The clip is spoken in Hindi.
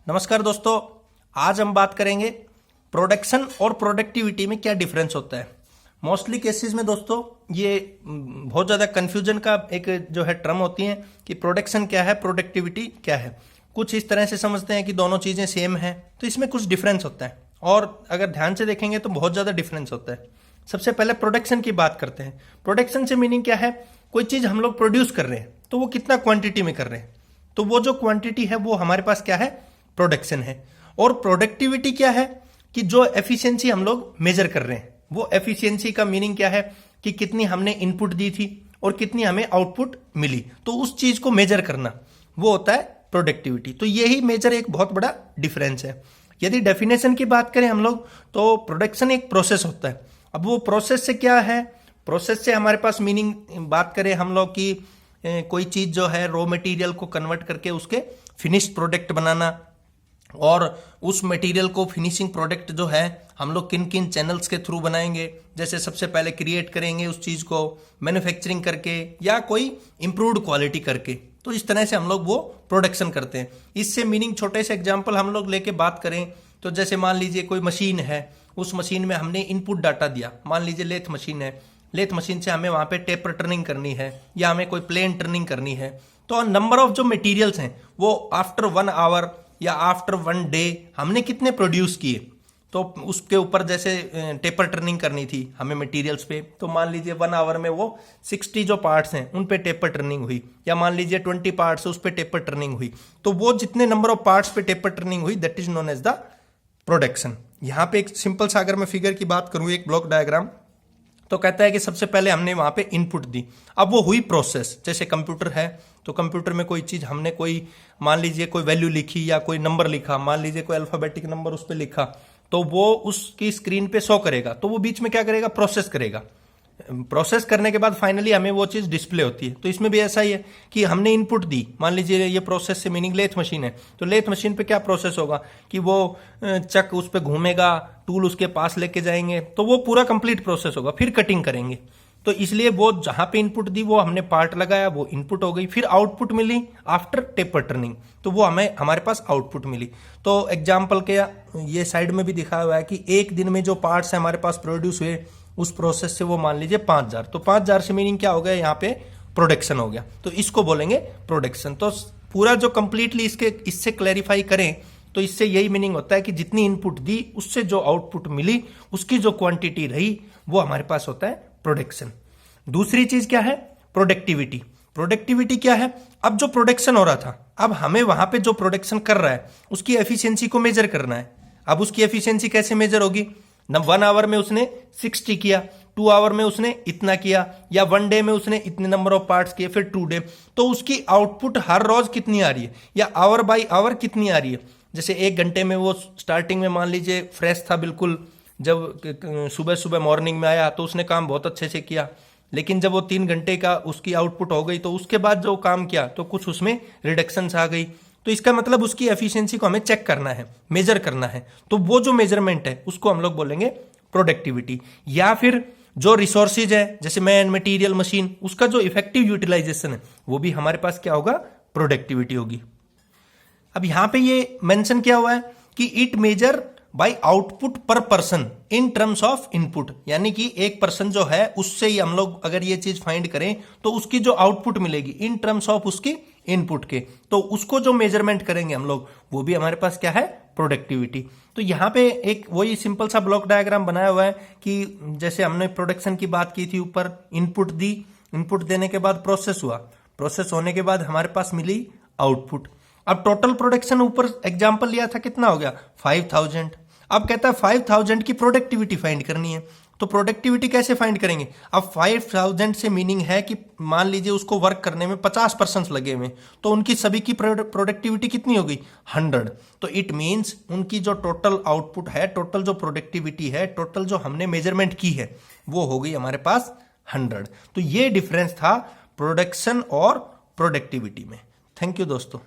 नमस्कार दोस्तों, आज हम बात करेंगे प्रोडक्शन और प्रोडक्टिविटी में क्या डिफरेंस होता है। मोस्टली केसेस में दोस्तों ये बहुत ज़्यादा कन्फ्यूजन का एक जो है टर्म होती है कि प्रोडक्शन क्या है, प्रोडक्टिविटी क्या है। कुछ इस तरह से समझते हैं कि दोनों चीज़ें सेम हैं, तो इसमें कुछ डिफरेंस होता है और अगर ध्यान से देखेंगे तो बहुत ज़्यादा डिफरेंस होता है। सबसे पहले प्रोडक्शन की बात करते हैं। प्रोडक्शन से मीनिंग क्या है, कोई चीज़ हम लोग प्रोड्यूस कर रहे हैं तो वो कितना क्वांटिटी में कर रहे हैं, तो वो जो क्वांटिटी है वो हमारे पास क्या है, प्रोडक्शन है। और प्रोडक्टिविटी क्या है कि जो एफिशिएंसी हम लोग मेजर कर रहे हैं, वो एफिशिएंसी का मीनिंग क्या है कि कितनी हमने इनपुट दी थी और कितनी हमें आउटपुट मिली, तो उस चीज को मेजर करना वो होता है प्रोडक्टिविटी। तो यही मेजर एक बहुत बड़ा डिफरेंस है। यदि डेफिनेशन की बात करें हम लोग तो प्रोडक्शन एक प्रोसेस होता है। अब वो प्रोसेस से क्या है, प्रोसेस से हमारे पास मीनिंग बात करें हम लोग की कोई चीज जो है रॉ मटेरियल को कन्वर्ट करके उसके फिनिश्ड प्रोडक्ट बनाना, और उस मटेरियल को फिनिशिंग प्रोडक्ट जो है हम लोग किन किन चैनल्स के थ्रू बनाएंगे। जैसे सबसे पहले क्रिएट करेंगे उस चीज़ को मैन्युफैक्चरिंग करके या कोई इम्प्रूव्ड क्वालिटी करके, तो इस तरह से हम लोग वो प्रोडक्शन करते हैं। इससे मीनिंग छोटे से एग्जांपल हम लोग लेके बात करें तो जैसे मान लीजिए कोई मशीन है, उस मशीन में हमने इनपुट डाटा दिया, मान लीजिए लेथ मशीन है, लेथ मशीन से हमें वहाँ पे टेपर टर्निंग करनी है या हमें कोई प्लेन टर्निंग करनी है, तो नंबर ऑफ जो मटीरियल्स हैं वो आफ्टर 1 आवर या आफ्टर 1 डे हमने कितने प्रोड्यूस किए। तो उसके ऊपर जैसे टेपर टर्निंग करनी थी हमें मटेरियल्स पे, तो मान लीजिए 1 आवर में वो 60 जो पार्ट्स हैं उन पे टेपर टर्निंग हुई, या मान लीजिए 20 पार्ट्स उस पे टेपर टर्निंग हुई, तो वो जितने नंबर ऑफ पार्ट्स पे टेपर टर्निंग हुई that is known as the production. यहाँ पे एक सिंपल सा अगर मैं फिगर की बात करूँ, एक ब्लॉक डायग्राम, तो कहता है कि सबसे पहले हमने वहां पे इनपुट दी, अब वो हुई प्रोसेस। जैसे कंप्यूटर है तो कंप्यूटर में कोई चीज हमने कोई मान लीजिए कोई वैल्यू लिखी या कोई नंबर लिखा, मान लीजिए कोई अल्फाबेटिक नंबर उस पर लिखा, तो वो उसकी स्क्रीन पे शो करेगा, तो वो बीच में क्या करेगा, प्रोसेस करेगा। प्रोसेस करने के बाद फाइनली हमें वो चीज डिस्प्ले होती है। तो इसमें भी ऐसा ही है कि हमने इनपुट दी, मान लीजिए ये प्रोसेस से मीनिंग लेथ मशीन है, तो लेथ मशीन पे क्या प्रोसेस होगा कि वो चक उस पे घूमेगा, टूल उसके पास लेके जाएंगे, तो वो पूरा कंप्लीट प्रोसेस होगा, फिर कटिंग करेंगे। तो इसलिए वो जहां पे इनपुट दी वो हमने पार्ट लगाया, वो इनपुट हो गई, फिर आउटपुट मिली आफ्टर टेपर टर्निंग, तो वो हमें हमारे पास आउटपुट मिली। तो एग्जाम्पल के ये साइड में भी दिखाया हुआ है कि एक दिन में जो पार्ट्स है हमारे पास प्रोड्यूस हुए उस प्रोसेस से, वो मान लीजिए 5000, तो 5000 से मीनिंग क्या हो गया, यहाँ पे प्रोडक्शन हो गया, तो इसको बोलेंगे प्रोडक्शन। तो पूरा जो कंप्लीटली इससे क्लैरिफाई करें तो इससे यही मीनिंग होता है कि जितनी इनपुट दी उससे जो आउटपुट मिली उसकी जो क्वांटिटी रही वो हमारे पास होता है प्रोडक्शन। दूसरी चीज क्या है, प्रोडक्टिविटी। प्रोडक्टिविटी क्या है, अब जो प्रोडक्शन हो रहा था, अब हमें वहां पे जो प्रोडक्शन कर रहा है उसकी एफिशिएंसी को मेजर करना है। अब उसकी एफिशिएंसी कैसे मेजर होगी, 1 आवर में उसने 60 किया, 2 आवर में उसने इतना किया, या 1 डे में उसने इतने नंबर ऑफ पार्ट्स किए, फिर 2 डे, तो उसकी आउटपुट हर रोज कितनी आ रही है या आवर बाय आवर कितनी आ रही है। जैसे 1 घंटे में वो स्टार्टिंग में मान लीजिए फ्रेश था बिल्कुल, जब सुबह सुबह मॉर्निंग में आया तो उसने काम बहुत अच्छे से किया, लेकिन जब वो 3 घंटे का उसकी आउटपुट हो गई तो उसके बाद जो काम किया तो कुछ उसमें रिडक्शंस आ गई। तो इसका मतलब उसकी एफिशिएंसी को हमें चेक करना है, मेजर करना है, तो वो जो मेजरमेंट है उसको हम लोग बोलेंगे प्रोडक्टिविटी। या फिर जो रिसोर्सेज है जैसे मैन मटेरियल मशीन, उसका जो इफेक्टिव यूटिलाइजेशन है वो भी हमारे पास क्या होगा, प्रोडक्टिविटी होगी। अब यहां पे ये मेंशन किया हुआ है कि इट मेजर बाय आउटपुट पर person in terms of input, यानी कि एक पर्सन जो है उससे ही हम लोग अगर ये चीज फाइंड करें तो उसकी जो आउटपुट मिलेगी इन टर्म्स ऑफ उसकी इनपुट के, तो उसको जो मेजरमेंट करेंगे हम लोग वो भी हमारे पास क्या है, प्रोडक्टिविटी। तो यहाँ पे एक वही सिंपल सा ब्लॉक डायग्राम बनाया हुआ है कि जैसे हमने प्रोडक्शन की बात की थी, ऊपर इनपुट दी, इनपुट देने के बाद प्रोसेस हुआ, प्रोसेस होने के बाद हमारे पास मिली आउटपुट। अब टोटल प्रोडक्शन ऊपर एग्जांपल लिया था कितना हो गया, 5000। अब कहता है 5000 की प्रोडक्टिविटी फाइंड करनी है, तो प्रोडक्टिविटी कैसे फाइंड करेंगे। अब 5000 से मीनिंग है कि मान लीजिए उसको वर्क करने में 50% लगे हुए, तो उनकी सभी की प्रोडक्टिविटी कितनी हो गई, 100। तो इट मीन्स उनकी जो टोटल आउटपुट है, टोटल जो प्रोडक्टिविटी है, टोटल जो हमने मेजरमेंट की है वो हो गई हमारे पास 100। तो ये डिफरेंस था प्रोडक्शन और प्रोडक्टिविटी में। थैंक यू दोस्तों।